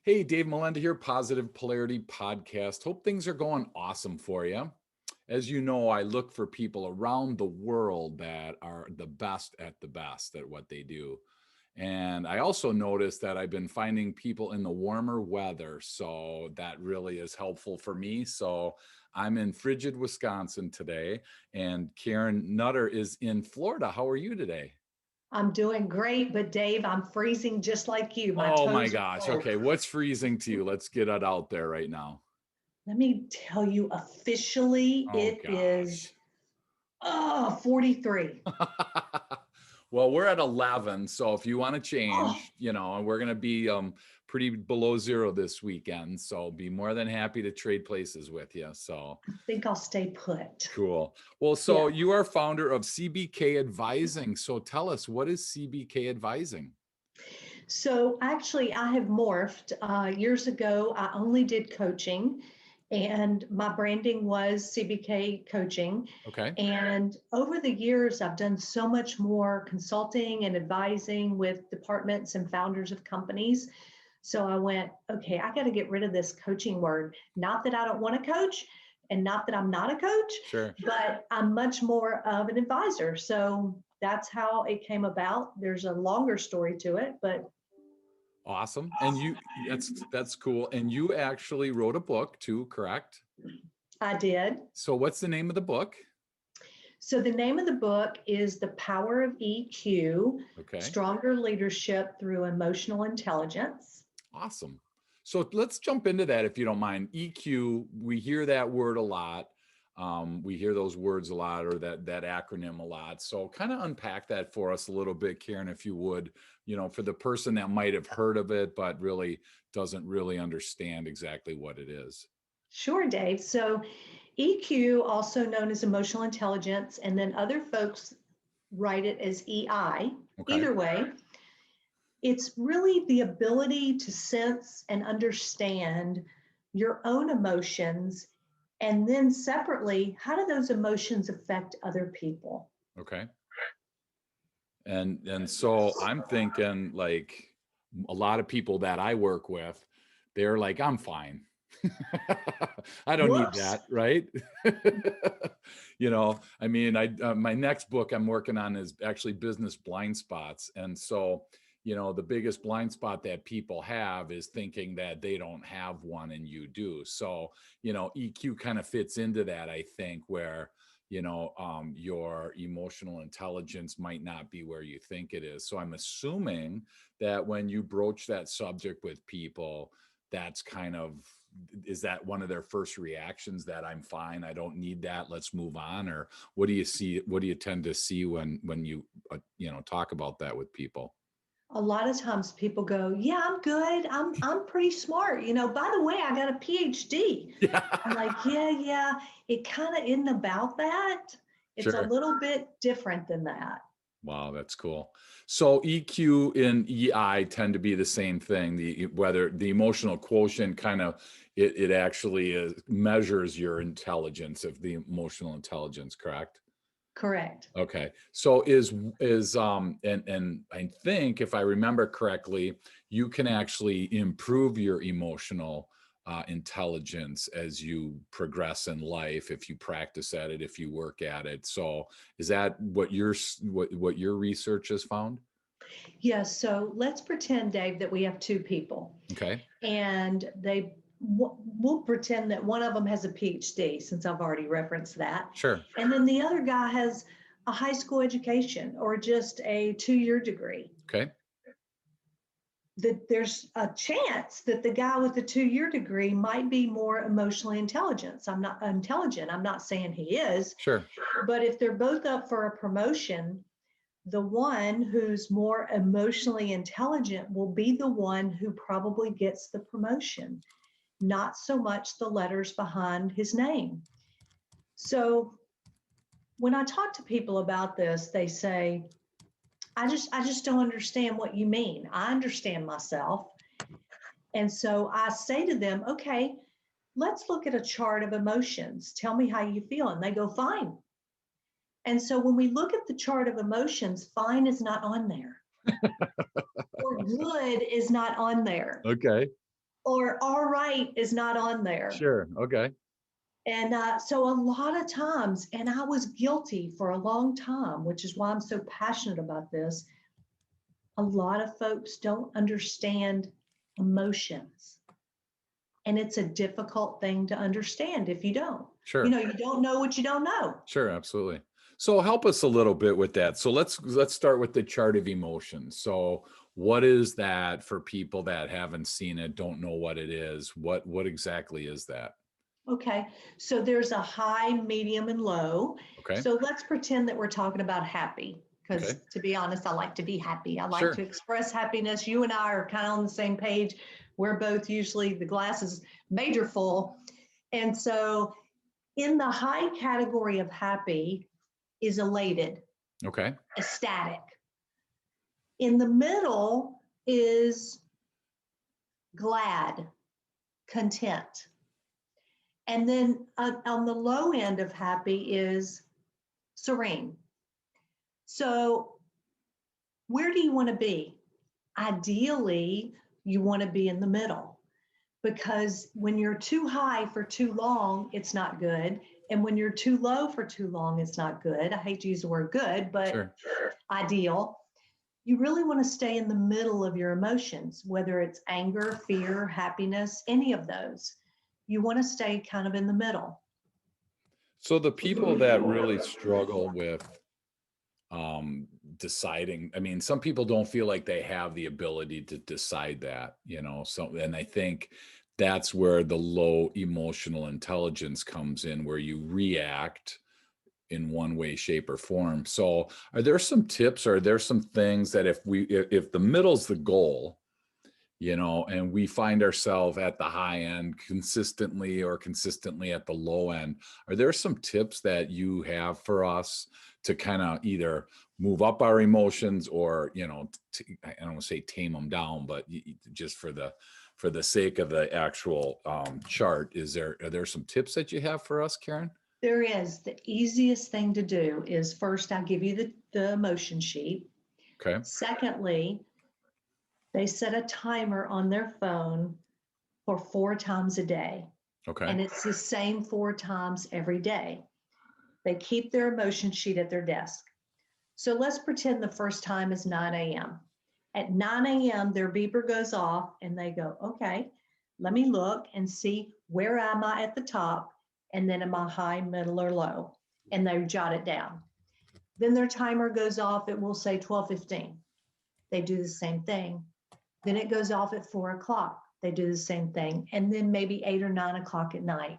Hey, Dave Melinda here, Positive Polarity Podcast. Hope things are going awesome for you. As you know, I look for people around the world that are the best at what they do. And I also noticed that I've been finding people in the warmer weather. So that really is helpful for me. So I'm in frigid Wisconsin today, and Karen Nutter is in Florida. How are you today? I'm doing great, but Dave, I'm freezing just like you. My Oh my toes are gosh. cold. Okay. What's freezing to you? Let's get it out there right now. Let me tell you officially, Oh it is gosh. 43. Well, we're at 11, so if you want to Oh, change, and we're going to be pretty below zero this weekend, so be more than happy to trade places with you. So I think I'll stay put. cool. Well, so Yeah. you are founder of CBK Advising. So tell us, what is CBK Advising? So actually, I have morphed. Years ago, I only did coaching, and my branding was CBK Coaching. Okay. And over the years, I've done so much more consulting and advising with departments and founders of companies. So I went, okay, I got to get rid of this coaching word. Not that I don't want to coach and not that I'm not a coach, Sure. but I'm much more of an advisor. So that's how it came about. There's a longer story to it, but Awesome. And that's cool. And you actually wrote a book too, correct? I did. So what's the name of the book? So the name of the book is The Power of EQ, Okay. Stronger Leadership Through Emotional Intelligence. Awesome. So let's jump into that if you don't mind. EQ, we hear that word a lot. We hear those words a lot, or that acronym a lot. So kind of unpack that for us a little bit, Karen, if you would, for the person that might have heard of it, but really doesn't really understand exactly what it is. Sure, Dave. So EQ, also known as emotional intelligence, and then other folks write it as EI. Okay. Either way, it's really the ability to sense and understand your own emotions. And then separately, how do those emotions affect other people? Okay. And so I'm thinking, like, a lot of people that I work with, they're like, I'm fine. I don't need Whoops. that, right? I mean, I my next book I'm working on is actually business blind spots. And so, the biggest blind spot that people have is thinking that they don't have one and you do. So, EQ kind of fits into that, I think, where your emotional intelligence might not be where you think it is. So I'm assuming that when you broach that subject with people, that's kind of, is that one of their first reactions, that I'm fine, I don't need that, let's move on? Or what do you tend to see when you talk about that with people? A lot of times people go, "Yeah, I'm good. I'm pretty smart. By the way, I got a PhD." Yeah. I'm like, "Yeah, yeah, it kind of isn't about that. It's a Sure. little bit different than that." Wow, that's cool. So EQ and EI tend to be the same thing. Whether the emotional quotient kind of, it actually measures your intelligence of the emotional intelligence, correct? Correct. Okay. So and I think, if I remember correctly, you can actually improve your emotional intelligence as you progress in life, if you practice at it, if you work at it. So is that what your research has found? Yes, so let's pretend, Dave, that we have two people, Okay. and we'll pretend that one of them has a PhD, since I've already referenced that, Sure. and then the other guy has a high school education or just a 2-year degree. Okay. That there's a chance that the guy with the 2-year degree might be more emotionally intelligent. I'm not saying he is, Sure. but if they're both up for a promotion, the one who's more emotionally intelligent will be the one who probably gets the promotion, not so much the letters behind his name. So when I talk to people about this, they say, I just don't understand what you mean. I understand myself. And so I say to them, okay, let's look at a chart of emotions. Tell me how you feel. And they go, fine. And so when we look at the chart of emotions, fine is not on there, or good is not on there. Okay. or all right is not on there. Sure. Okay. And so a lot of times, and I was guilty for a long time, which is why I'm so passionate about this. A lot of folks don't understand emotions. And it's a difficult thing to understand if you don't. Sure. You don't know what you don't know. Sure, absolutely. So help us a little bit with that. So let's start with the chart of emotions. So what is that for people that haven't seen it, don't know what it is? What exactly is that? Okay, so there's a high, medium, and low. Okay. So let's pretend that we're talking about happy, because Okay. to be honest, I like to be happy. I like Sure. to express happiness. You and I are kind of on the same page. We're both usually the glass is major full. And so in the high category of happy is elated, Okay. ecstatic. In the middle is glad, content. And then on the low end of happy is serene. So, where do you want to be? Ideally, you want to be in the middle, because when you're too high for too long, it's not good. And when you're too low for too long, it's not good. I hate to use the word good, but Sure. ideal. You really want to stay in the middle of your emotions, whether it's anger, fear, happiness, any of those. You want to stay kind of in the middle. So the people that really struggle with um deciding, I mean, some people don't feel like they have the ability to decide that, so, and I think that's where the low emotional intelligence comes in, where you react in one way, shape, or form. So are there some tips, or are there some things that if the middle's the goal, and we find ourselves at the high end consistently, or consistently at the low end, are there some tips that you have for us to kind of either move up our emotions, or, I don't want to say tame them down, but just for the sake of the actual chart, are there some tips that you have for us, Karen? There is. The easiest thing to do is first, I'll give you the emotion sheet. Okay. Secondly, they set a timer on their phone for 4 times a day. Okay. And it's the same 4 times every day. They keep their emotion sheet at their desk. So let's pretend the first time is 9 a.m. At 9 a.m., their beeper goes off and they go, okay, let me look and see, where am I at the top? And then am I high, middle, or low? And they jot it down. Then their timer goes off. It will say 12:15. They do the same thing. Then it goes off at 4 o'clock. They do the same thing. And then maybe 8 or 9 o'clock at night.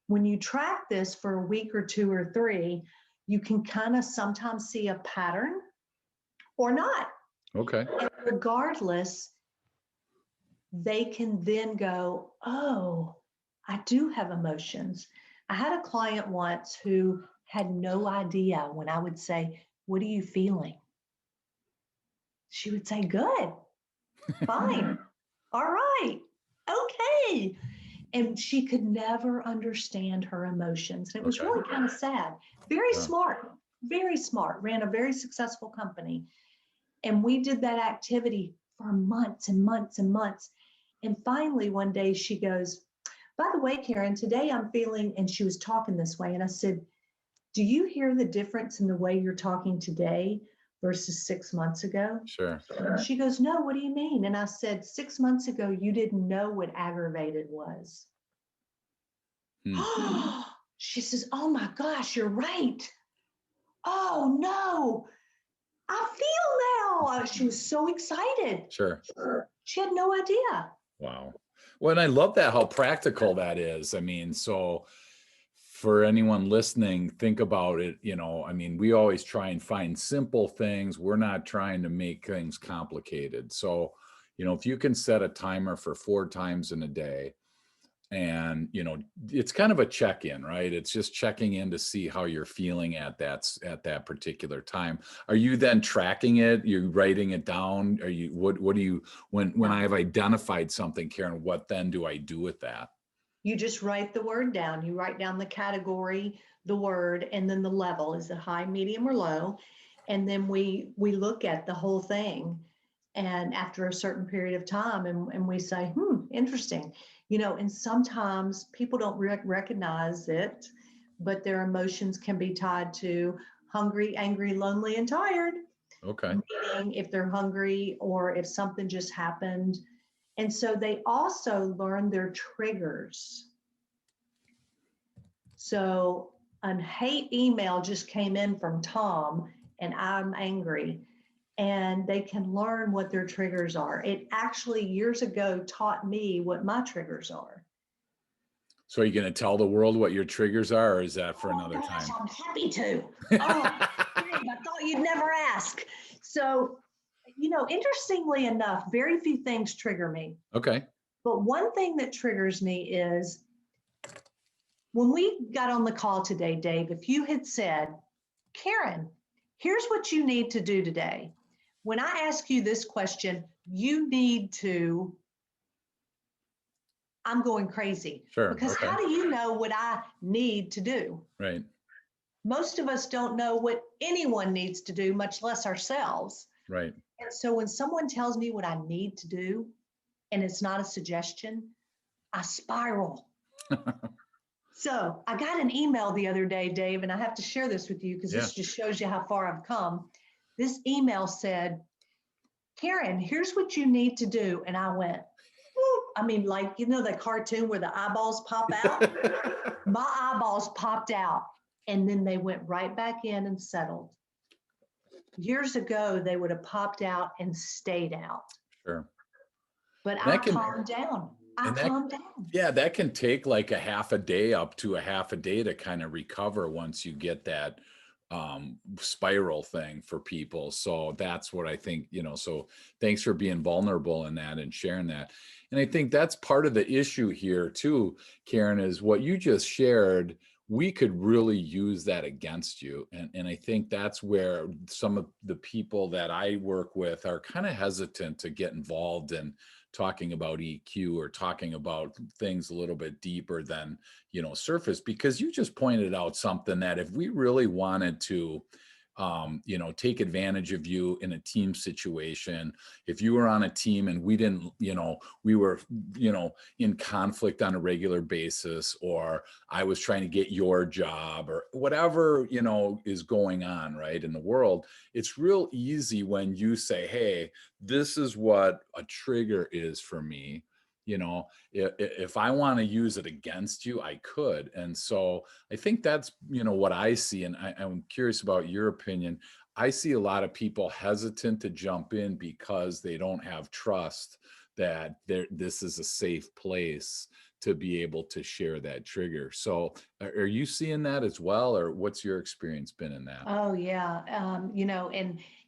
When you track this for a week or 2 or 3, you can kind of sometimes see a pattern or not. Okay. And regardless, they can then go, oh, I do have emotions. I had a client once who had no idea when I would say, what are you feeling? She would say, good, fine, all right, okay. And she could never understand her emotions. And it was Okay. really kind of sad. Very smart, ran a very successful company. And we did that activity for months and months and months. And finally, one day she goes, by the way, Karen, today I'm feeling, and she was talking this way. And I said, do you hear the difference in the way you're talking today versus 6 months ago? Sure. And she goes, no, what do you mean? And I said, 6 months ago, you didn't know what aggravated was. She says, oh my gosh, you're right. Oh no, I feel now. She was so excited. Sure. She had no idea. Wow. Well, and I love that, how practical that is. I mean, so for anyone listening, think about it. I mean, we always try and find simple things. We're not trying to make things complicated. So, if you can set a timer for 4 times in a day, and it's kind of a check-in, right? It's just checking in to see how you're feeling at that particular time. Are you then tracking it? You're writing it down? Are you what do you, when I have identified something, Karen, what then do I do with that? You just write the word down. You write down the category, the word, and then the level. Is it high, medium, or low? And then we look at the whole thing. And after a certain period of time, and we say, interesting, and sometimes people don't recognize it, but their emotions can be tied to hungry, angry, lonely, and tired, Okay. meaning if they're hungry or if something just happened. And so they also learn their triggers. So a hate email just came in from Tom and I'm angry, and they can learn what their triggers are. It actually years ago taught me what my triggers are. So are you going to tell the world what your triggers are, or is that for Oh my another gosh, time? I'm happy to. Oh, Dave, I thought you'd never ask. So, interestingly enough, very few things trigger me. Okay. But one thing that triggers me is when we got on the call today, Dave, if you had said, Karen, here's what you need to do today. When I ask you this question, you need to, I'm going crazy. Sure. Because Okay. how do you know what I need to do? Right. Most of us don't know what anyone needs to do, much less ourselves. Right. And so when someone tells me what I need to do and it's not a suggestion, I spiral. So I got an email the other day, Dave, and I have to share this with you because Yeah. this just shows you how far I've come. This email said, Karen, here's what you need to do. And I went, whoop. I mean, like, the cartoon where the eyeballs pop out? My eyeballs popped out and then they went right back in and settled. Years ago, they would have popped out and stayed out. Sure. But And I that can, calmed down. I and that, calmed down. yeah, that can take like a half a day, up to a half a day, to kind of recover once you get that spiral thing for people. So that's what I think, so thanks for being vulnerable in that and sharing that. And I think that's part of the issue here too, Karen, is what you just shared. We could really use that against you. And I think that's where some of the people that I work with are kind of hesitant to get involved in talking about EQ or talking about things a little bit deeper than, surface, because you just pointed out something that if we really wanted to, take advantage of you in a team situation, if you were on a team and we didn't, we were, in conflict on a regular basis, or I was trying to get your job or whatever, is going on right in the world, it's real easy when you say, hey, this is what a trigger is for me. If I want to use it against you, I could. And so I think that's, what I see. And I'm curious about your opinion. I see a lot of people hesitant to jump in because they don't have trust that this is a safe place to be able to share that trigger. So are you seeing that as well? Or what's your experience been in that? Oh yeah,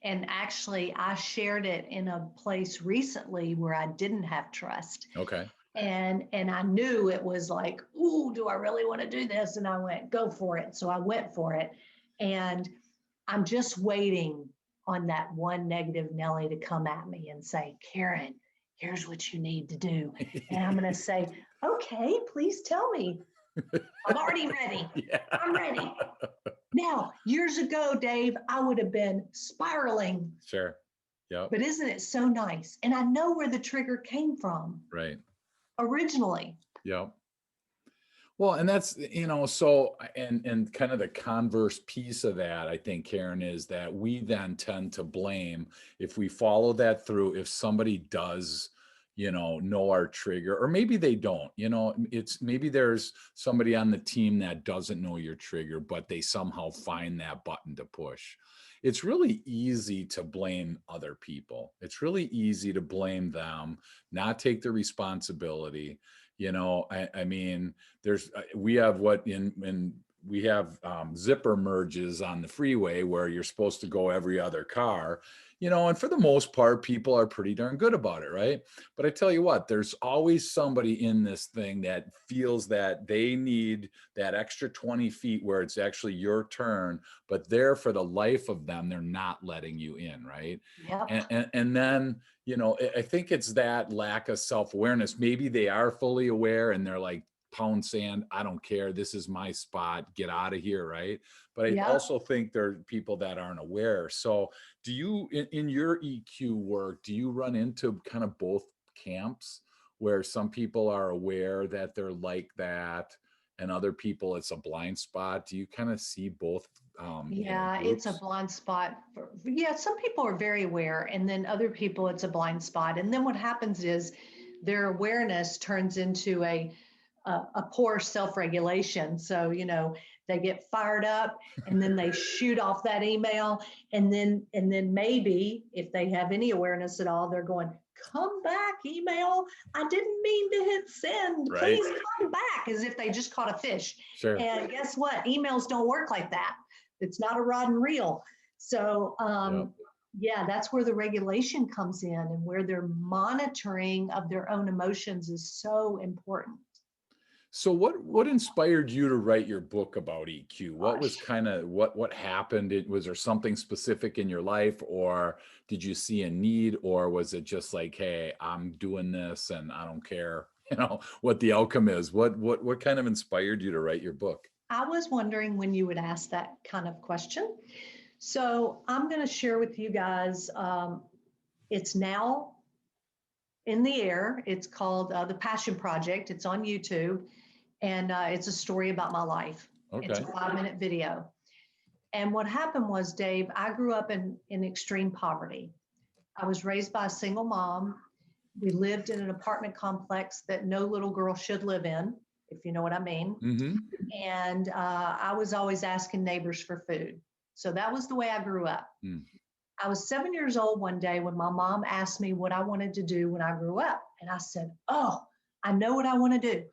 and actually, I shared it in a place recently where I didn't have trust, Okay. and I knew it was like, ooh, do I really want to do this? And I went, go for it. So I went for it, and I'm just waiting on that one negative Nelly to come at me and say, Karen, here's what you need to do, and I'm going to say, okay, please tell me. I'm already ready. Yeah. I'm ready. Now, years ago, Dave, I would have been spiraling, Sure. Yep. but isn't it so nice? And I know where the trigger came from Right. originally. Yep. Well, and that's, so, and kind of the converse piece of that, I think, Karen, is that we then tend to blame, if we follow that through, if somebody does, know our trigger, or maybe they don't, it's maybe there's somebody on the team that doesn't know your trigger, but they somehow find that button to push. It's really easy to blame other people. It's really easy to blame them, not take the responsibility. I mean, we have we have zipper merges on the freeway where you're supposed to go every other car, and for the most part, people are pretty darn good about it, right? But I tell you what, there's always somebody in this thing that feels that they need that extra 20 feet where it's actually your turn, but there for the life of them, they're not letting you in, right? Yep. And then, I think it's that lack of self-awareness. Maybe they are fully aware and they're like pound sand. I don't care. This is my spot. Get out of here. Right. But I Yeah. also think there are people that aren't aware. So do you, in your EQ work, do you run into kind of both camps where some people are aware that they're like that and other people it's a blind spot? Do you kind of see both Yeah, it's a groups? blind spot. Yeah, some people are very aware, and then other people, it's a blind spot. And then what happens is their awareness turns into a poor self-regulation. So, they get fired up and then they shoot off that email. And then maybe if they have any awareness at all, they're going, come back, email. I didn't mean to hit send. Right. Please come back, as if they just caught a fish. Sure. And guess what? Emails don't work like that. It's not a rod and reel. So, Yep. yeah, that's where the regulation comes in, and where their monitoring of their own emotions is so important. So what inspired you to write your book about EQ? What was Gosh. kind of what happened? Was there something specific in your life, or did you see a need, or was it just like, hey, I'm doing this and I don't care, what the outcome is? What kind of inspired you to write your book? I was wondering when you would ask that kind of question. So I'm going to share with you guys. It's now in the air. It's called The Passion Project. It's on YouTube, and it's a story about my life. It's a Okay. 5-minute video. And what happened was, Dave, I grew up in extreme poverty. I was raised by a single mom. We lived in an apartment complex that no little girl should live in, if you know what I mean. Mm-hmm. And I was always asking neighbors for food. So that was the way I grew up. Mm. I was 7 years old one day when my mom asked me what I wanted to do when I grew up. And I said, oh, I know what I want to do.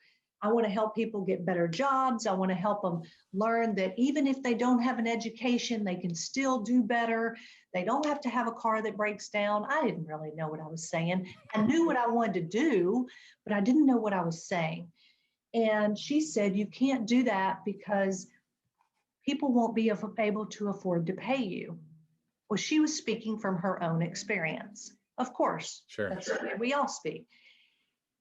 I want to help people get better jobs. I want to help them learn that even if they don't have an education, they can still do better. They don't have to have a car that breaks down. I didn't really know what I was saying. I knew what I wanted to do, but I didn't know what I was saying. And she said, you can't do that because people won't be able to afford to pay you. Well, she was speaking from her own experience. Of course, Sure. that's the way we all speak.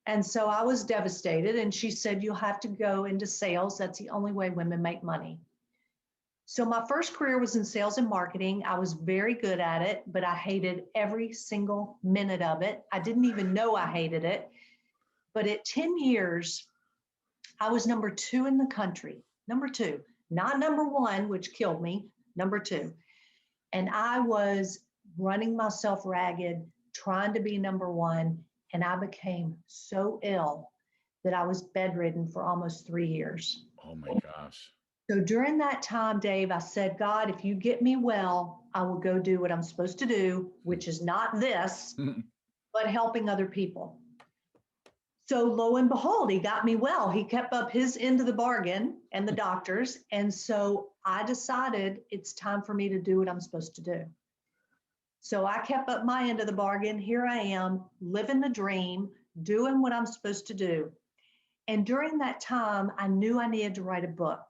And so I was devastated. And she said, you'll have to go into sales. That's the only way women make money. So my first career was in sales and marketing. I was very good at it, but I hated every single minute of it. I didn't even know I hated it. But at 10 years, I was number 2 in the country. Number 2, not number 1, which killed me, number 2. And I was running myself ragged, trying to be number 1. And I became so ill that I was bedridden for almost 3 years. Oh my gosh. So during that time, Dave, I said, God, if you get me well, I will go do what I'm supposed to do, which is not this, but helping other people. So lo and behold, he got me well. He kept up his end of the bargain and the doctors. And so I decided it's time for me to do what I'm supposed to do. So I kept up my end of the bargain. Here I am, living the dream, doing what I'm supposed to do. And during that time, I knew I needed to write a book.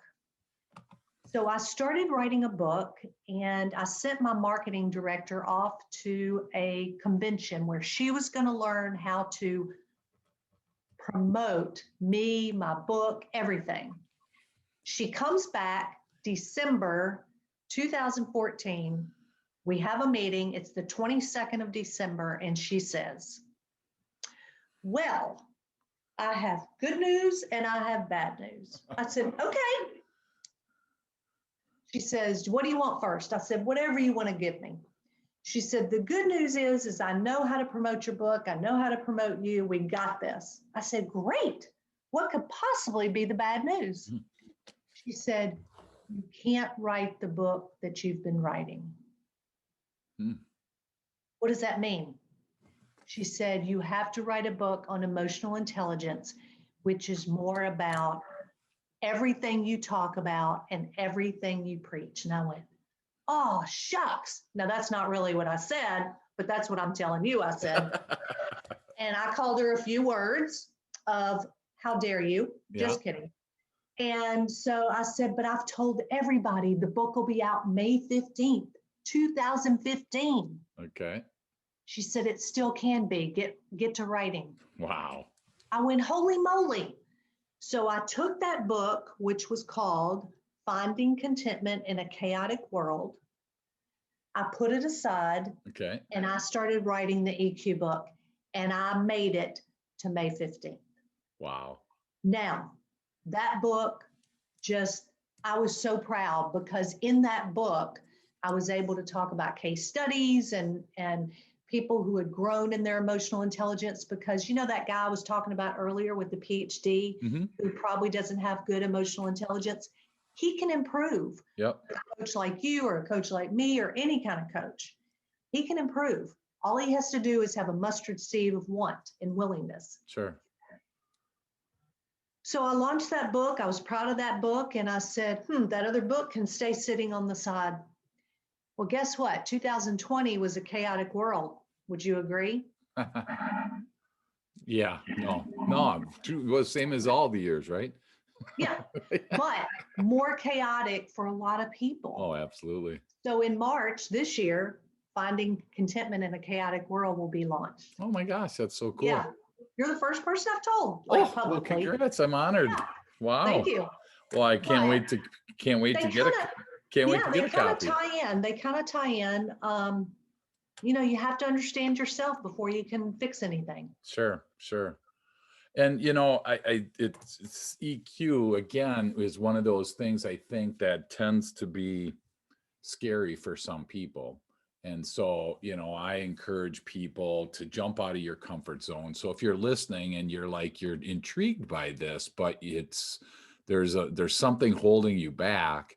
So I started writing a book, and I sent my marketing director off to a convention where she was going to learn how to promote me, my book, everything. She comes back December 2014. We have a meeting. It's the 22nd of December. And she says, well, I have good news and I have bad news. I said, okay. She says, what do you want first? I said, whatever you want to give me. She said, the good news is I know how to promote your book. I know how to promote you. We got this. I said, great. What could possibly be the bad news? She said, you can't write the book that you've been writing. What does that mean? She said, you have to write a book on emotional intelligence, which is more about everything you talk about and everything you preach. And I went, oh, shucks. Now, that's not really what I said, but that's what I'm telling you I said. And I called her a few words of, how dare you? Just kidding. And so I said, but I've told everybody the book will be out May 15th, 2015. Okay. She said, it still can be. Get to writing. Wow. I went, holy moly. So I took that book, which was called Finding Contentment in a Chaotic World. I put it aside Okay. and I started writing the EQ book, and I made it to May 15th. Wow. Now, that book just, I was so proud because in that book, I was able to talk about case studies and people who had grown in their emotional intelligence, because you know that guy I was talking about earlier with the PhD Mm-hmm. who probably doesn't have good emotional intelligence, he can improve. Yep. A coach like you or a coach like me or any kind of coach, he can improve. All he has to do is have a mustard seed of want and willingness. Sure. So I launched that book. I was proud of that book. And I said, that other book can stay sitting on the side. Well, guess what? 2020 was a chaotic world. Would you agree? Yeah. No. True. Well, same as all the years, right? Yeah. But more chaotic for a lot of people. Oh, absolutely. So in March this year, Finding Contentment in a Chaotic World will be launched. Oh my gosh, that's so cool. Yeah. You're the first person I've told, like publicly. Well, congrats. I'm honored. Yeah. Wow. Thank you. Well, I can't wait to get a copy. They kind of tie in. You have to understand yourself before you can fix anything. Sure. And it's EQ again is one of those things I think that tends to be scary for some people. And so, I encourage people to jump out of your comfort zone. So if you're listening and you're intrigued by this, but there's something holding you back,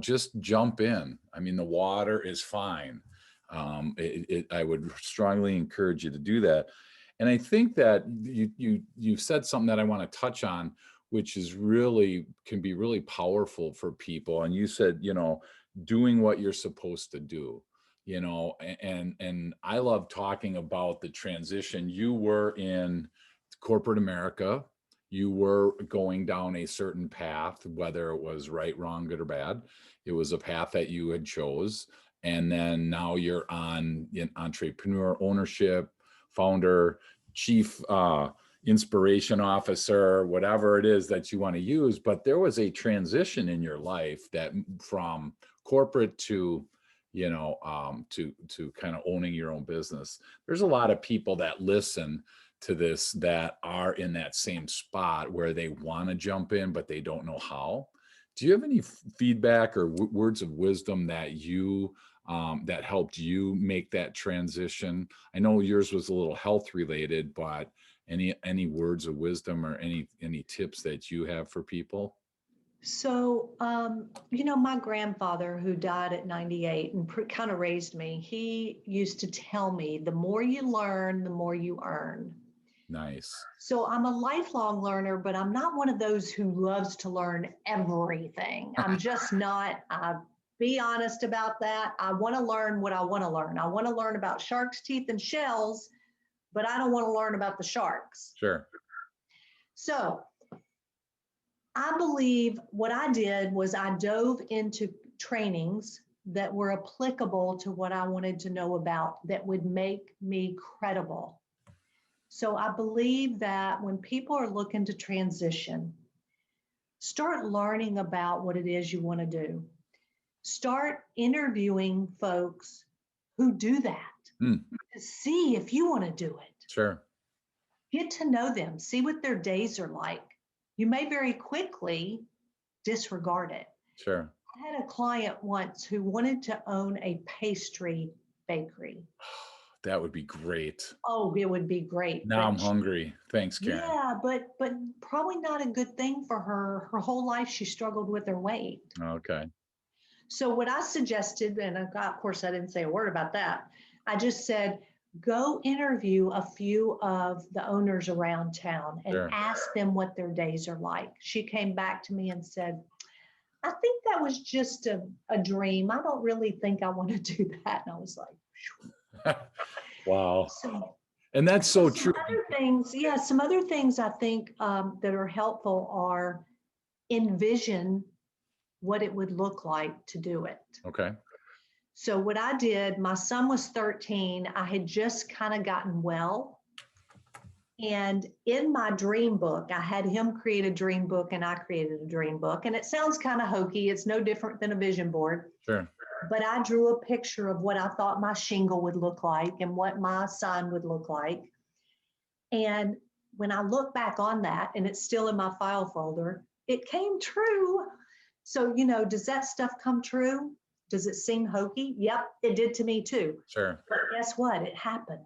just jump in. I mean, the water is fine. I would strongly encourage you to do that. And I think that you've said something that I want to touch on, which is can be really powerful for people. And you said, doing what you're supposed to do, and I love talking about the transition. You were in corporate America. You were going down a certain path, whether it was right, wrong, good or bad. It was a path that you had chose. And then now you're on entrepreneur, ownership, founder, chief inspiration officer, whatever it is that you want to use. But there was a transition in your life that from corporate to to kind of owning your own business. There's a lot of people that listen to this that are in that same spot where they want to jump in, but they don't know how. Do you have any feedback or words of wisdom that that helped you make that transition? I know yours was a little health related, but any words of wisdom or any tips that you have for people? So, my grandfather, who died at 98 and kind of raised me, he used to tell me, the more you learn, the more you earn. Nice. So I'm a lifelong learner, but I'm not one of those who loves to learn everything. I'm just not. Be honest about that. I want to learn what I want to learn. I want to learn about sharks' teeth and shells, but I don't want to learn about the sharks. Sure. So I believe what I did was I dove into trainings that were applicable to what I wanted to know about, that would make me credible. So I believe that when people are looking to transition, start learning about what it is you want to do. Start interviewing folks who do that to see if you want to do it. Sure. Get to know them, see what their days are like. You may very quickly disregard it. Sure. I had a client once who wanted to own a pastry bakery. That would be great. Oh, it would be great. Now I'm hungry. Thanks, Karen. Yeah, but probably not a good thing for her. Her whole life she struggled with her weight. Okay. So what I suggested, and of course I didn't say a word about that, I just said, go interview a few of the owners around town and ask them what their days are like. She came back to me and said, I think that was just a dream. I don't really think I want to do that. And I was like, wow. So, and that's so true. Some other things I think that are helpful are envision what it would look like to do it. Okay. So what I did, my son was 13. I had just kind of gotten well. And in my dream book, I had him create a dream book and I created a dream book. And it sounds kind of hokey. It's no different than a vision board. Sure. But I drew a picture of what I thought my shingle would look like and what my sign would look like. And when I look back on that, and it's still in my file folder, it came true. So, does that stuff come true? Does it seem hokey? Yep, it did to me too. Sure. But guess what? It happened.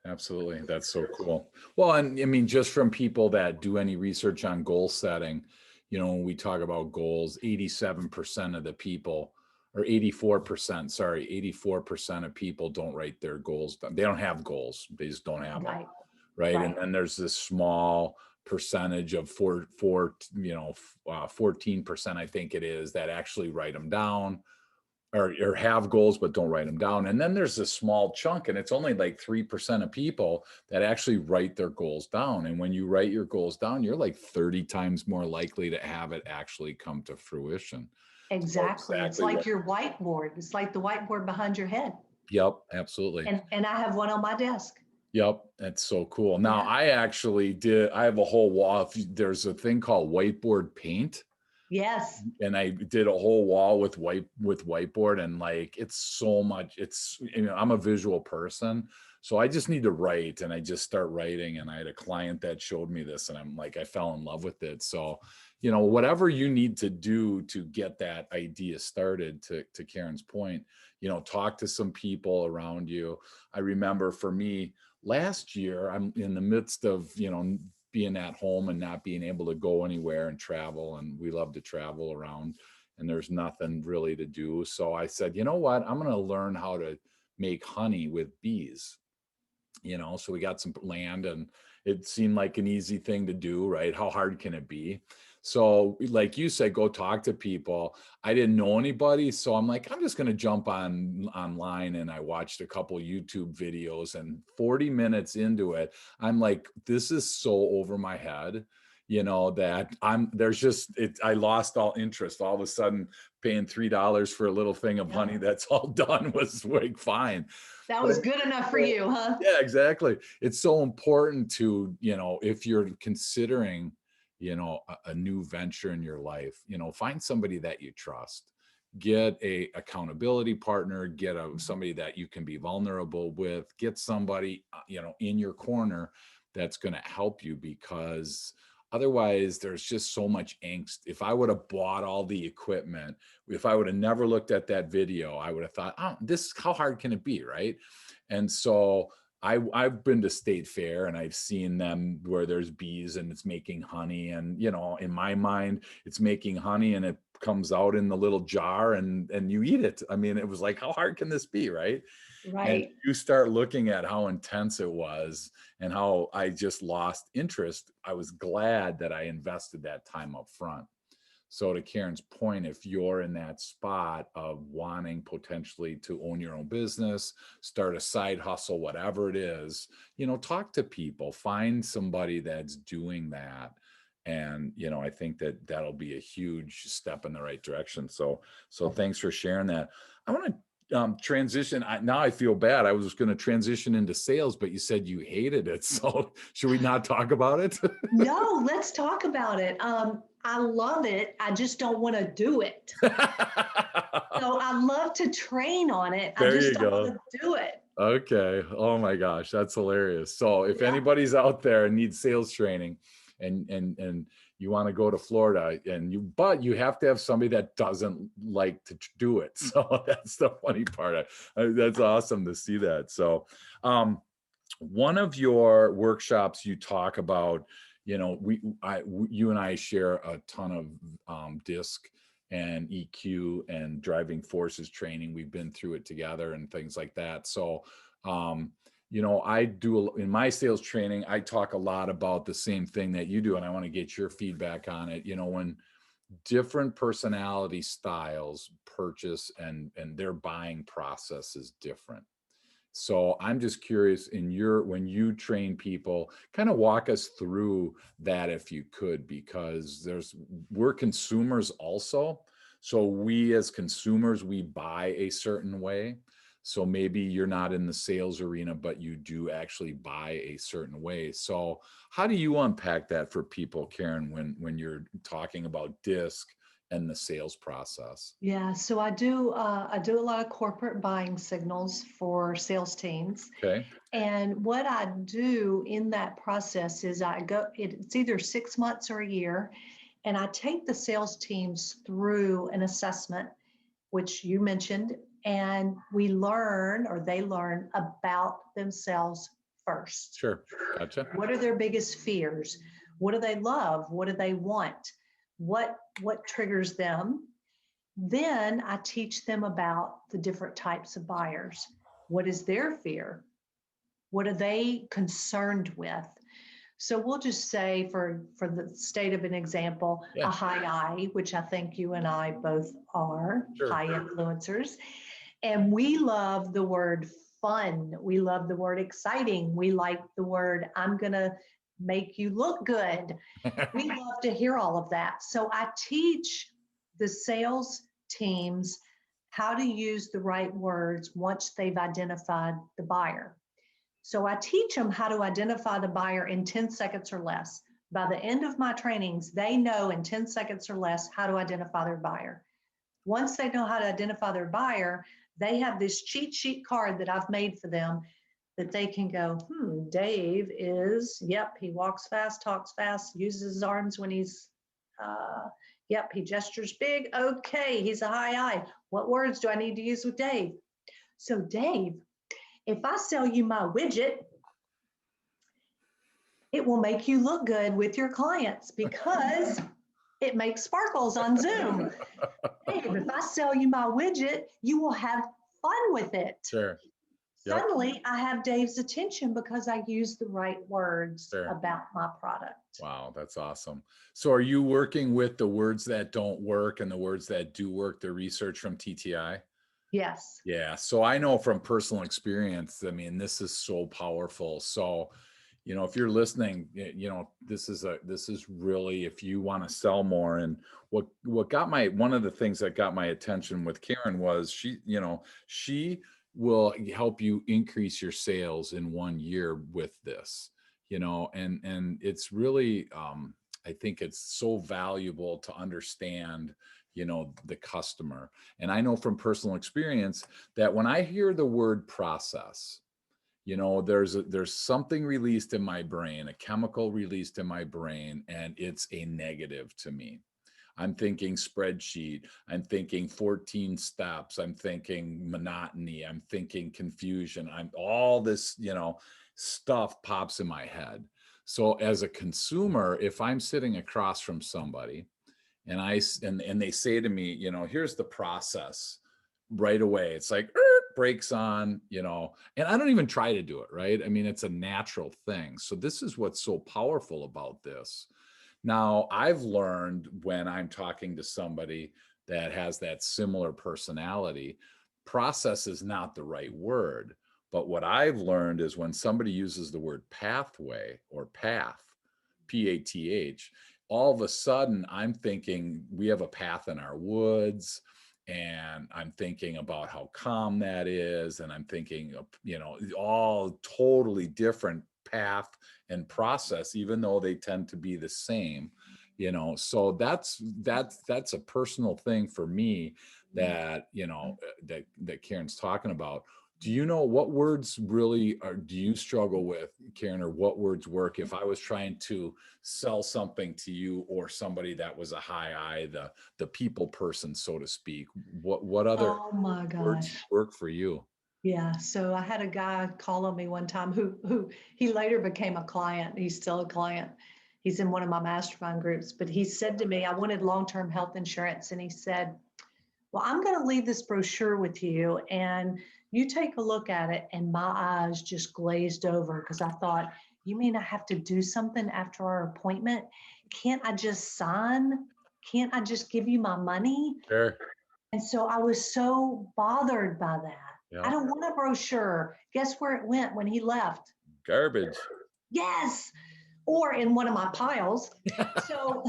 Absolutely. That's so cool. Well, and I mean, just from people that do any research on goal setting, when we talk about goals, 87% of the people, or 84%, sorry, 84% of people don't write their goals down. They don't have goals. They just don't have them. Right. Right. Right. And then there's this small percentage of 14%, I think it is, that actually write them down, or have goals but don't write them down. And then there's a small chunk, and it's only like 3% of people that actually write their goals down. And when you write your goals down, you're like 30 times more likely to have it actually come to fruition. Exactly. It's like your whiteboard. It's like the whiteboard behind your head. Yep, absolutely. And I have one on my desk. Yep, that's so cool. Now, I have a whole wall. There's a thing called whiteboard paint. Yes. And I did a whole wall with whiteboard, and like, it's so much, I'm a visual person, so I just need to write, and I just start writing. And I had a client that showed me this, and I'm like, I fell in love with it. So, whatever you need to do to get that idea started, to Karen's point, talk to some people around you. I remember for me last year, I'm in the midst of, being at home and not being able to go anywhere and travel. And we love to travel around, and there's nothing really to do. So I said, you know what? I'm going to learn how to make honey with bees. So we got some land, and it seemed like an easy thing to do, right? How hard can it be? So like you said, go talk to people. I didn't know anybody, so I'm like, I'm just going to jump online. And I watched a couple YouTube videos, and 40 minutes into it, I'm like, this is so over my head, that I lost all interest. All of a sudden, paying $3 for a little thing of honey that's all done was like fine. That was good enough for you, huh? Yeah, exactly. It's so important to, if you're considering, a new venture in your life, find somebody that you trust. Get a accountability partner, get somebody that you can be vulnerable with, get somebody, in your corner that's going to help you, because otherwise there's just so much angst. If I would have bought all the equipment, if I would have never looked at that video, I would have thought, oh, how hard can it be, right? And so I've been to State Fair, and I've seen them where there's bees and it's making honey. And, in my mind, it's making honey, and it comes out in the little jar, and you eat it. I mean, it was like, how hard can this be, right? Right. And you start looking at how intense it was and how I just lost interest. I was glad that I invested that time up front. So to Karen's point, if you're in that spot of wanting potentially to own your own business, start a side hustle, whatever it is, talk to people, find somebody that's doing that. And, I think that'll be a huge step in the right direction. So thanks for sharing that. I want to transition. Now I feel bad. I was going to transition into sales, but you said you hated it. So should we not talk about it? No, let's talk about it. I love it. I just don't want to do it. So I love to train on it. I just don't want to do it. Okay. Oh my gosh, that's hilarious. So if anybody's out there and needs sales training, and you want to go to Florida, but you have to have somebody that doesn't like to do it. So that's the funny part. That's awesome to see that. So one of your workshops, you talk about, you and I share a ton of DISC and EQ and driving forces training. We've been through it together and things like that. So, I do in my sales training, I talk a lot about the same thing that you do, and I want to get your feedback on it. When different personality styles purchase, and their buying process is different. So I'm just curious, when you train people, kind of walk us through that if you could, because we're consumers also. So we as consumers, we buy a certain way. So maybe you're not in the sales arena, but you do actually buy a certain way. So how do you unpack that for people, Karen, when you're talking about DISC and the sales process? Yeah, so I do a lot of corporate buying signals for sales teams. Okay. And what I do in that process is it's either 6 months or a year, and I take the sales teams through an assessment, which you mentioned, and we learn, or they learn, about themselves first. Sure. Gotcha. What are their biggest fears? What do they love? What do they want? What triggers them? Then I teach them about the different types of buyers. What is their fear? What are they concerned with? So we'll just say, for the state of an example, Yeah. a high I, which I think you and I both are Sure. high influencers. And we love the word fun. We love the word exciting. We like the word, I'm going to make you look good. We love to hear all of that. So I teach the sales teams how to use the right words once they've identified the buyer. So I teach them how to identify the buyer in 10 seconds or less. By the end of my trainings, they know in 10 seconds or less how to identify their buyer. Once they know how to identify their buyer, they have this cheat sheet card that I've made for them that they can go, Dave is, yep, he walks fast, talks fast, uses his arms when he's, yep, he gestures big. Okay, he's a high I. What words do I need to use with Dave? So Dave, if I sell you my widget, it will make you look good with your clients because it makes sparkles on Zoom. Dave, if I sell you my widget, you will have fun with it. Sure. Yep. Suddenly, I have Dave's attention because I use the right words Sure. about my product. Wow, that's awesome. So are you working with the words that don't work and the words that do work, the research from TTI? Yes. Yeah. So I know from personal experience, I mean, this is so powerful. So, if you're listening, this is really, if you want to sell more. And what got one of the things that got my attention with Karen was she will help you increase your sales in 1 year with this, and it's really, I think it's so valuable to understand, the customer. And I know from personal experience that when I hear the word process, there's something released in my brain, a chemical released in my brain, and it's a negative to me. I'm thinking spreadsheet, I'm thinking 14 steps, I'm thinking monotony, I'm thinking confusion, I'm all this, stuff pops in my head. So as a consumer, if I'm sitting across from somebody and they say to me, here's the process right away, it's like brakes on, and I don't even try to do it, right? I mean, it's a natural thing. So this is what's so powerful about this. Now, I've learned when I'm talking to somebody that has that similar personality, process is not the right word. But what I've learned is when somebody uses the word pathway or path, PATH, all of a sudden I'm thinking we have a path in our woods, and I'm thinking about how calm that is, and I'm thinking of, all totally different path and process, even though they tend to be the same. So that's a personal thing for me that that Karen's talking about. Do you know what words really do you struggle with, Karen, or what words work? If I was trying to sell something to you or somebody that was a high I, the people person, so to speak, what other Oh my words gosh. work for you? Yeah. So I had a guy call on me one time who he later became a client. He's still a client. He's in one of my mastermind groups, but he said to me, I wanted long-term health insurance. And he said, well, I'm going to leave this brochure with you and you take a look at it. And my eyes just glazed over because I thought, you mean I have to do something after our appointment? Can't I just sign? Can't I just give you my money? Sure. And so I was so bothered by that. I Yeah. don't want a brochure. Guess where it went when he left? Garbage. Yes. Or in one of my piles. So,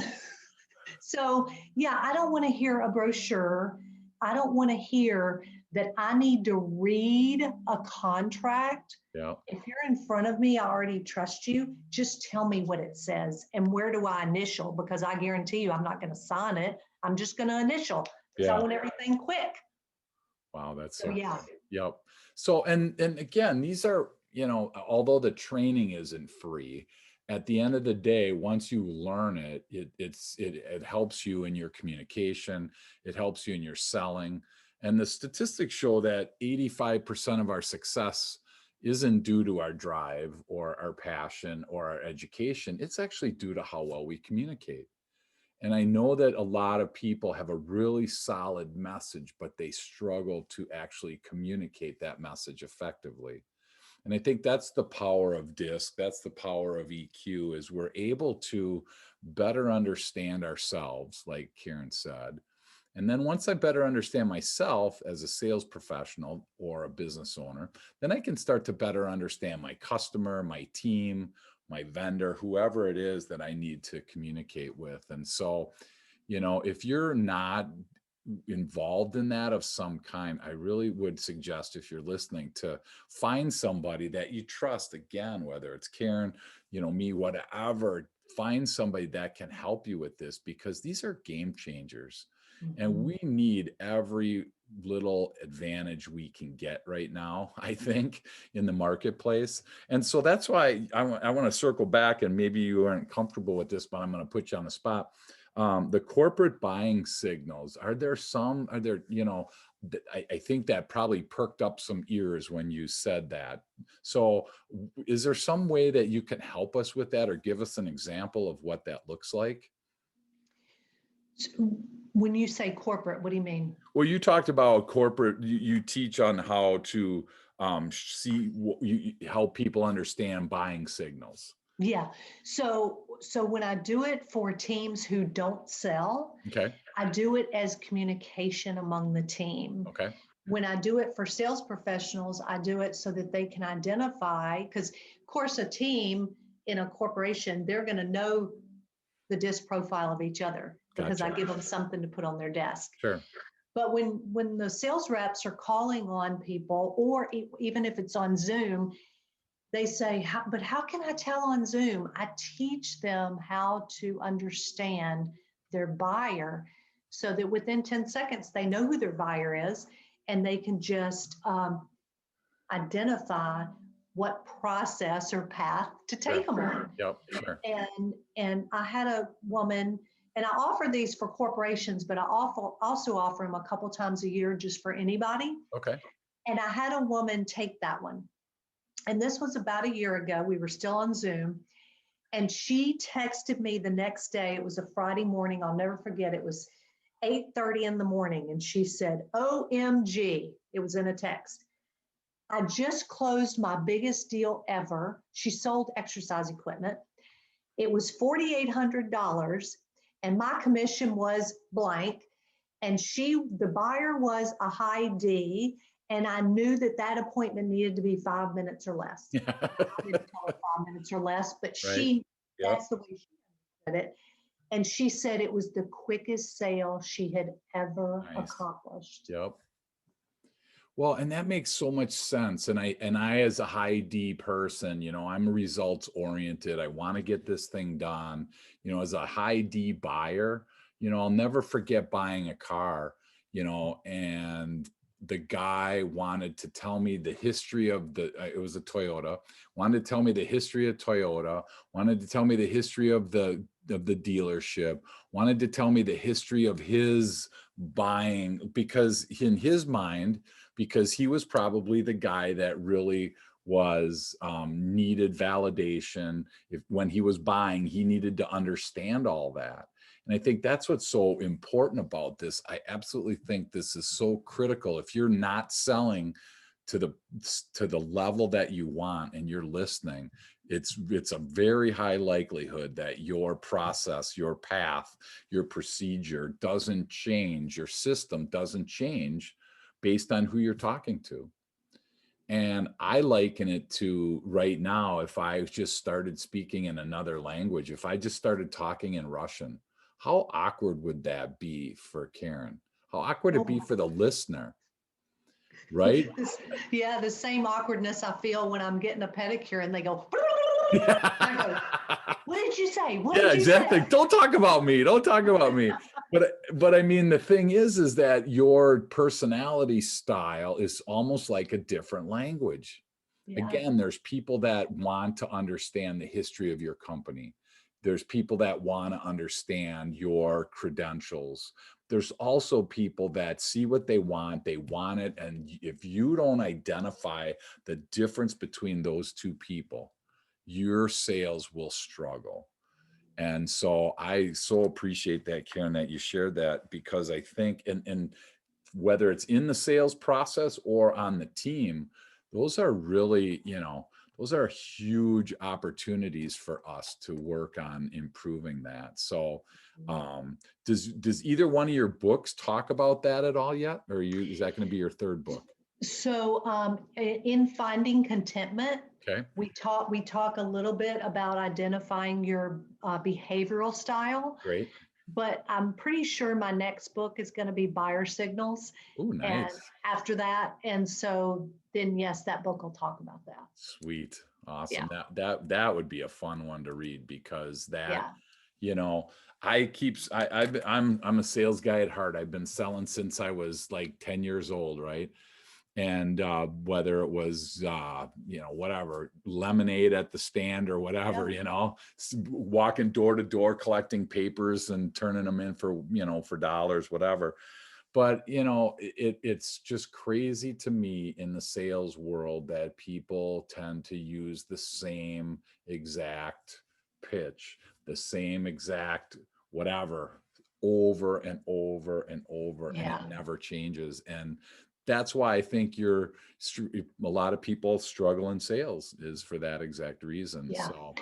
so yeah, I don't want to hear a brochure. I don't want to hear that I need to read a contract. Yeah. If you're in front of me, I already trust you. Just tell me what it says and where do I initial? Because I guarantee you I'm not going to sign it. I'm just going to initial because I Yeah. want everything quick. Wow, that's So so yeah. cool. Yep. So and again, these are, although the training isn't free, at the end of the day, once you learn it, it helps you in your communication, it helps you in your selling. And the statistics show that 85% of our success isn't due to our drive or our passion or our education. It's actually due to how well we communicate. And I know that a lot of people have a really solid message, but they struggle to actually communicate that message effectively. And I think that's the power of DISC. That's the power of EQ, is we're able to better understand ourselves, like Karen said. And then once I better understand myself as a sales professional or a business owner, then I can start to better understand my customer, my team, my vendor, whoever it is that I need to communicate with. And so, if you're not involved in that of some kind, I really would suggest, if you're listening, to find somebody that you trust. Again, whether it's Karen, me, whatever, find somebody that can help you with this, because these are game changers. And Mhm. we need every little advantage we can get right now, I think, in the marketplace. And so that's why I want to circle back, and maybe you aren't comfortable with this, but I'm going to put you on the spot. The corporate buying signals, are there, I think that probably perked up some ears when you said that. So is there some way that you can help us with that, or give us an example of what that looks like? So when you say corporate, what do you mean? Well, you talked about corporate, you teach on how to see you help people understand buying signals. Yeah. So when I do it for teams who don't sell, Okay. I do it as communication among the team. Okay. When I do it for sales professionals, I do it so that they can identify, because of course a team in a corporation, they're going to know the disc profile of each other because I Gotcha. give them something to put on their desk. Sure. But when the sales reps are calling on people, or even if it's on Zoom, they say, but how can I tell on Zoom? I teach them how to understand their buyer so that within 10 seconds, they know who their buyer is and they can just identify what process or path to Sure. take them on. Yep. Sure. And I had a woman, and I offer these for corporations, but I also offer them a couple times a year just for anybody. Okay. And I had a woman take that one. And this was about a year ago. We were still on Zoom. And she texted me the next day. It was a Friday morning. I'll never forget. It was 8:30 in the morning. And she said, OMG. It was in a text. I just closed my biggest deal ever. She sold exercise equipment. It was $4,800 and my commission was blank. And the buyer was a high D. And I knew that that appointment needed to be 5 minutes or less. I didn't tell her 5 minutes or less, but Right. Yep. that's the way she said it. And she said it was the quickest sale she had ever Nice. accomplished. Yep. Well, and that makes so much sense. And I as a high D person, I'm results oriented. I want to get this thing done. As a high D buyer, I'll never forget buying a car, and the guy wanted to tell me the history of it was a Toyota, wanted to tell me the history of Toyota, wanted to tell me the history of the dealership, wanted to tell me the history of his buying, because in his mind, because he was probably the guy that really was needed validation. When he was buying, he needed to understand all that. And I think that's what's so important about this. I absolutely think this is so critical. If you're not selling to the level that you want and you're listening, it's a very high likelihood that your process, your path, your procedure doesn't change, your system doesn't change based on who you're talking to. And I liken it to right now, if I just started speaking in another language, if I just started talking in Russian, how awkward would that be for Karen? How awkward would it be Oh, for the listener? right? Yeah, the same awkwardness I feel when I'm getting a pedicure and they go, I go, what did you say? What Yeah, did you exactly. say? Don't talk about me. Don't talk about me. But I mean, the thing is that your personality style is almost like a different language. Yeah. Again, there's people that want to understand the history of your company. There's people that want to understand your credentials. There's also people that see what they want it. And if you don't identify the difference between those two people, your sales will struggle. And so I so appreciate that, Karen, that you shared that, because I think, and whether it's in the sales process or on the team, those are really, those are huge opportunities for us to work on improving that. So, does either one of your books talk about that at all yet? Or is that going to be your third book? So in Finding Contentment, Okay, we talk a little bit about identifying your behavioral style, great. but I'm pretty sure my next book is going to be Buyer Signals. Oh, And nice. after that, and so then yes, that book will talk about that. Sweet. Yeah, Awesome. That would be a fun one to read, because that, yeah, you know, I'm a sales guy at heart. I've been selling since I was like 10 years old, right? And whether it was whatever, lemonade at the stand or whatever, yeah, walking door to door collecting papers and turning them in for for dollars, whatever. But it's just crazy to me in the sales world that people tend to use the same exact pitch, the same exact whatever, over and over and over, and it yeah, never changes. And that's why I think a lot of people struggle in sales, is for that exact reason. yeah. So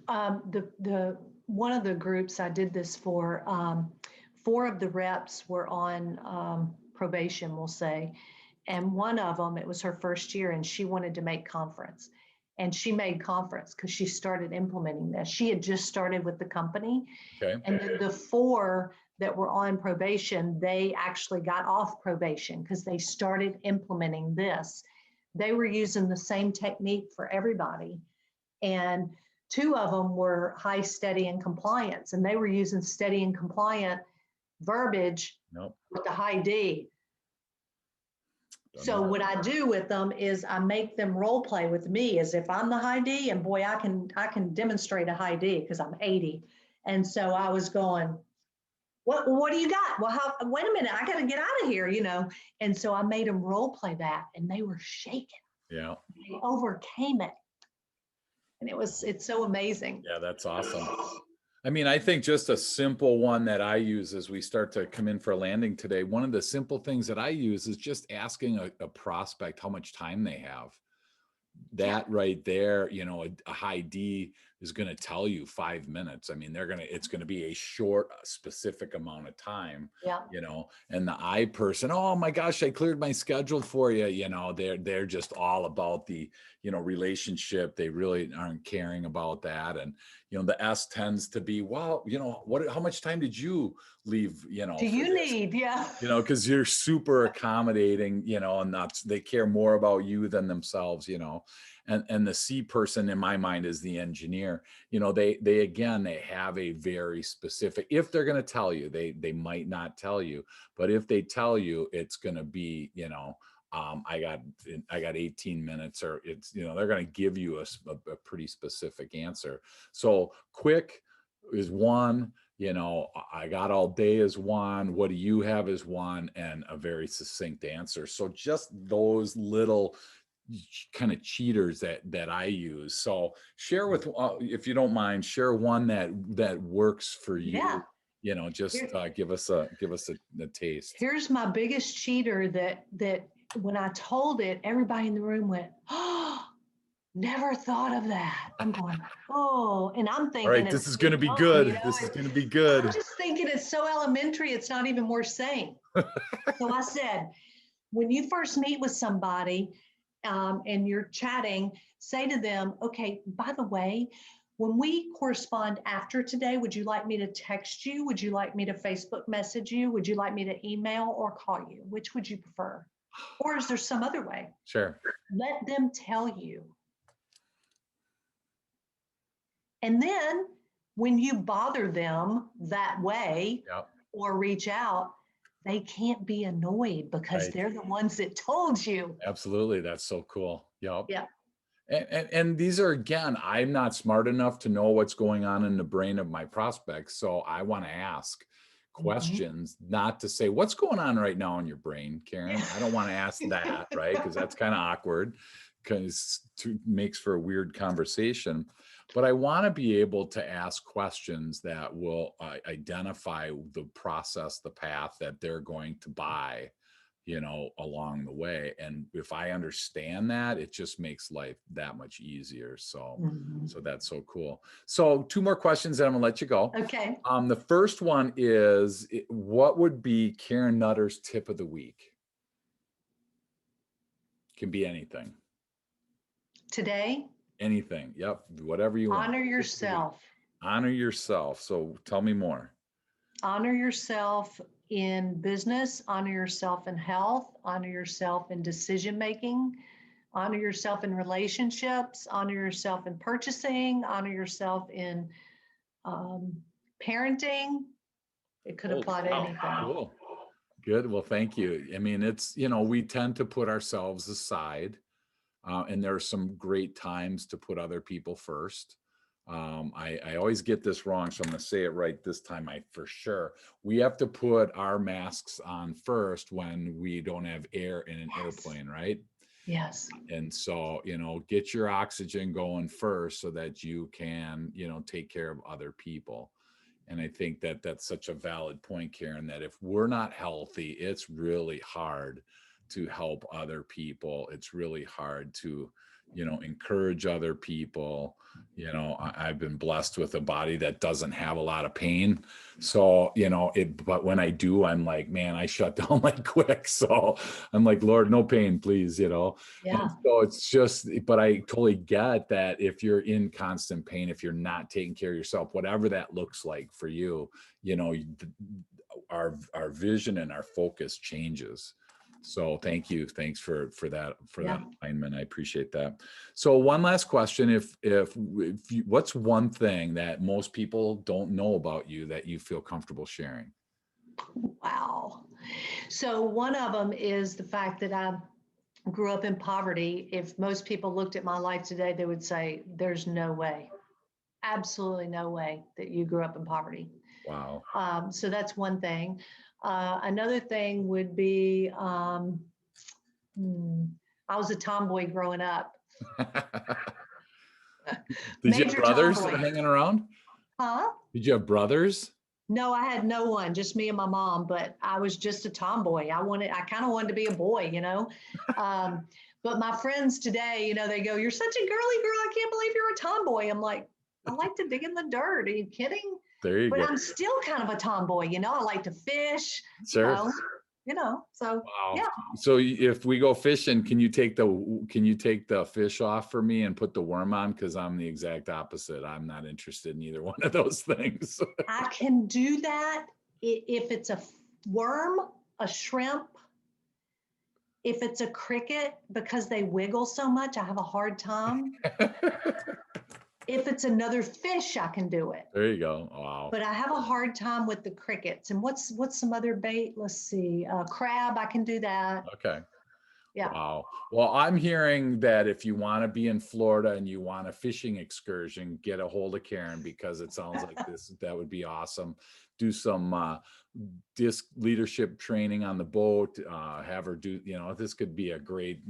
The one of the groups I did this for, four of the reps were on probation, we'll say, and one of them, it was her first year, and she wanted to make conference, and she made conference because she started implementing this. She had just started with the company, okay, and then the four that were on probation, they actually got off probation because they started implementing this. They were using the same technique for everybody, and two of them were high, steady, and compliance, and they were using steady and compliant verbiage nope, with the high D. doesn't So work. what I do with them is I make them role play with me as if I'm the high D, and boy, I can demonstrate a high D because I'm 80. And so I was going, what do you got? Well, wait a minute, I got to get out of here. And so I made them role play that, and they were shaking. Yeah, They overcame it, and it's so amazing. yeah, that's awesome. I mean, I think just a simple one that I use as we start to come in for a landing today, one of the simple things that I use is just asking a prospect how much time they have. Yeah, That right there, a high D is going to tell you 5 minutes. I mean, it's going to be a short, specific amount of time, yeah, and the I person, oh my gosh, I cleared my schedule for you. They're just all about the, relationship. They really aren't caring about that. And, the S tends to be, well, how much time did you leave, do for you this? need, yeah, Because you're super accommodating, and they care more about you than themselves, and the C person in my mind is the engineer. They have a very specific, if they're going to tell you, they might not tell you, but if they tell you, it's going to be, I got 18 minutes, or it's, they're going to give you a pretty specific answer. So quick is one, I got all day is one, what do you have is one, and a very succinct answer. So just those little kind of cheaters that I use. So share with, if you don't mind, share one that works for yeah. you. Just Here, give us a taste. here's my biggest cheater that when I told it, everybody in the room went, oh, never thought of that. I'm going, oh, and I'm All thinking right, it's this is so going to be dumb, good. This is going to be I'm good. just thinking it's so elementary, it's not even worth saying. So I said, when you first meet with somebody and you're chatting, say to them, okay, by the way, when we correspond after today, would you like me to text you? Would you like me to Facebook message you? Would you like me to email or call you? Which would you prefer? Or is there some other way? Sure. Let them tell you. And then when you bother them that way Yep. or reach out, they can't be annoyed because Right. they're the ones that told you. Absolutely. That's so cool. Yep. Yeah. And these are, again, I'm not smart enough to know what's going on in the brain of my prospects. So I want to ask Mhm. questions, not to say what's going on right now in your brain, Karen. I don't want to ask that, right? Because that's kind of awkward, because makes for a weird conversation. But I want to be able to ask questions that will identify the process, the path that they're going to buy, along the way. And if I understand that, it just makes life that much easier. So, Mhm. so that's so cool. So 2 more questions, and I'm gonna let you go. Okay. The first one is, what would be Karen Nutter's tip of the week? Can be anything. Today, Anything. Yep. Whatever you want. honor Tip of the week. yourself. Honor yourself. So tell me more. Honor yourself in business, honor yourself in health, honor yourself in decision making, honor yourself in relationships, honor yourself in purchasing, honor yourself in um, parenting. It could Holy apply to cow. anything. Cool. Good. Well, thank you. I mean, it's, we tend to put ourselves aside. And there are some great times to put other people first. I always get this wrong, so I'm going to say it right this time. For sure, we have to put our masks on first when we don't have air in an airplane, right? Yes. And so, get your oxygen going first so that you can, take care of other people. And I think that that's such a valid point, Karen, that if we're not healthy, it's really hard to help other people. It's really hard to, encourage other people. I've been blessed with a body that doesn't have a lot of pain. So, but when I do, I'm like, man, I shut down like quick. So I'm like, Lord, no pain, please, And Yeah. so it's just, but I totally get that if you're in constant pain, if you're not taking care of yourself, whatever that looks like for you, our vision and our focus changes. So thank you. Thanks for that Yeah. alignment. I appreciate that. So one last question. If what's one thing that most people don't know about you that you feel comfortable sharing? Wow. So one of them is the fact that I grew up in poverty. If most people looked at my life today, they would say, there's no way, absolutely no way that you grew up in poverty. Wow. So that's one thing. Another thing would be I was a tomboy growing up. Did you have Major brothers tomboy. hanging around? Huh? Did you have brothers? No, I had no one, just me and my mom, but I was just a tomboy. I kind of wanted to be a boy, But my friends today, they go, you're such a girly girl. I can't believe you're a tomboy. I'm like, I like to dig in the dirt. Are you kidding? There you But go. I'm still kind of a tomboy, I like to fish, Sure. so Wow. yeah. So if we go fishing, can you take the fish off for me and put the worm on? Because I'm the exact opposite. I'm not interested in either one of those things. I can do that if it's a worm, a shrimp, if it's a cricket, because they wiggle so much, I have a hard time. If it's another fish, I can do it. There you go. Wow. But I have a hard time with the crickets. And what's some other bait? Let's see. Crab, I can do that. Okay. Yeah. Wow. Well, I'm hearing that if you want to be in Florida and you want a fishing excursion, get a hold of Karen, because it sounds like that would be awesome. Do some disc leadership training on the boat. Have her do, this could be a great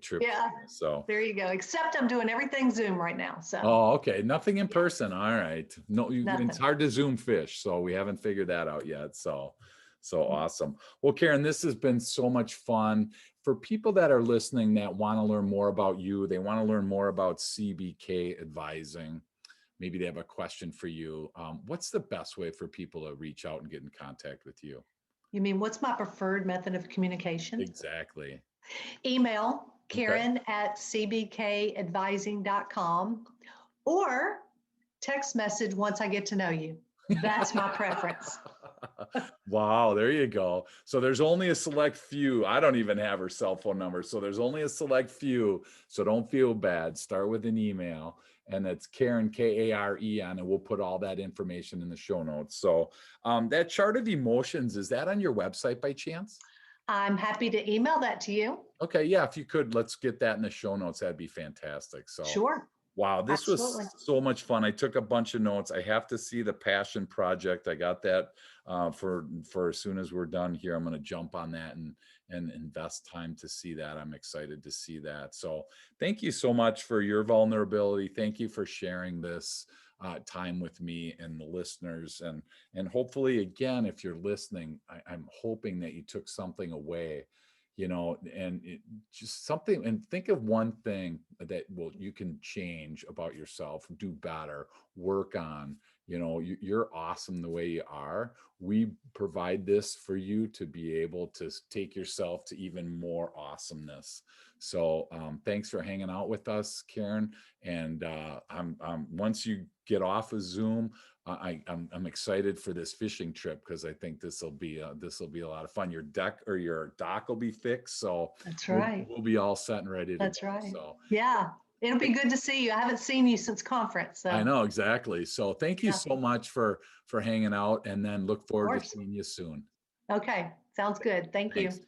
trip. Yeah. So there you go. Except I'm doing everything Zoom right now. So. Oh, okay. Nothing in person. All right. No, Nothing. it's hard to Zoom fish, so we haven't figured that out yet. So awesome. Well, Karen, this has been so much fun. For people that are listening that want to learn more about you, they want to learn more about CBK advising. Maybe they have a question for you. What's the best way for people to reach out and get in contact with you? You mean, what's my preferred method of communication? Exactly. Email Karen@cbkadvising.com or text message once I get to know you. That's my preference. Wow, there you go. So there's only a select few. I don't even have her cell phone number. So there's only a select few. So don't feel bad. Start with an email, and it's Karen, Karen, and we'll put all that information in the show notes. So that chart of emotions, is that on your website by chance? I'm happy to email that to you. Okay, yeah, if you could, let's get that in the show notes. That'd be fantastic. So Sure, wow, this was absolutely. so much fun. I took a bunch of notes. I have to see the passion project. I got that for as soon as we're done here. I'm going to jump on that and invest time to see that. I'm excited to see that. So thank you so much for your vulnerability. Thank you for sharing this time with me and the listeners. And hopefully, again, if you're listening, I'm hoping that you took something away, and just something, and think of one thing that you can change about yourself, do better, work on. You're awesome the way you are. We provide this for you to be able to take yourself to even more awesomeness. So thanks for hanging out with us, Karen. And I'm once you get off of Zoom, I'm excited for this fishing trip, because I think this will be a lot of fun. Your deck or your dock will be fixed, so That's we'll right. we'll be all set and ready to That's go. right. So Yeah. It'll be good to see you. I haven't seen you since conference. I So, know exactly. So thank you yeah, so much for hanging out, and then look of forward to course. seeing you soon. Okay. Sounds good. Thank you. Thanks.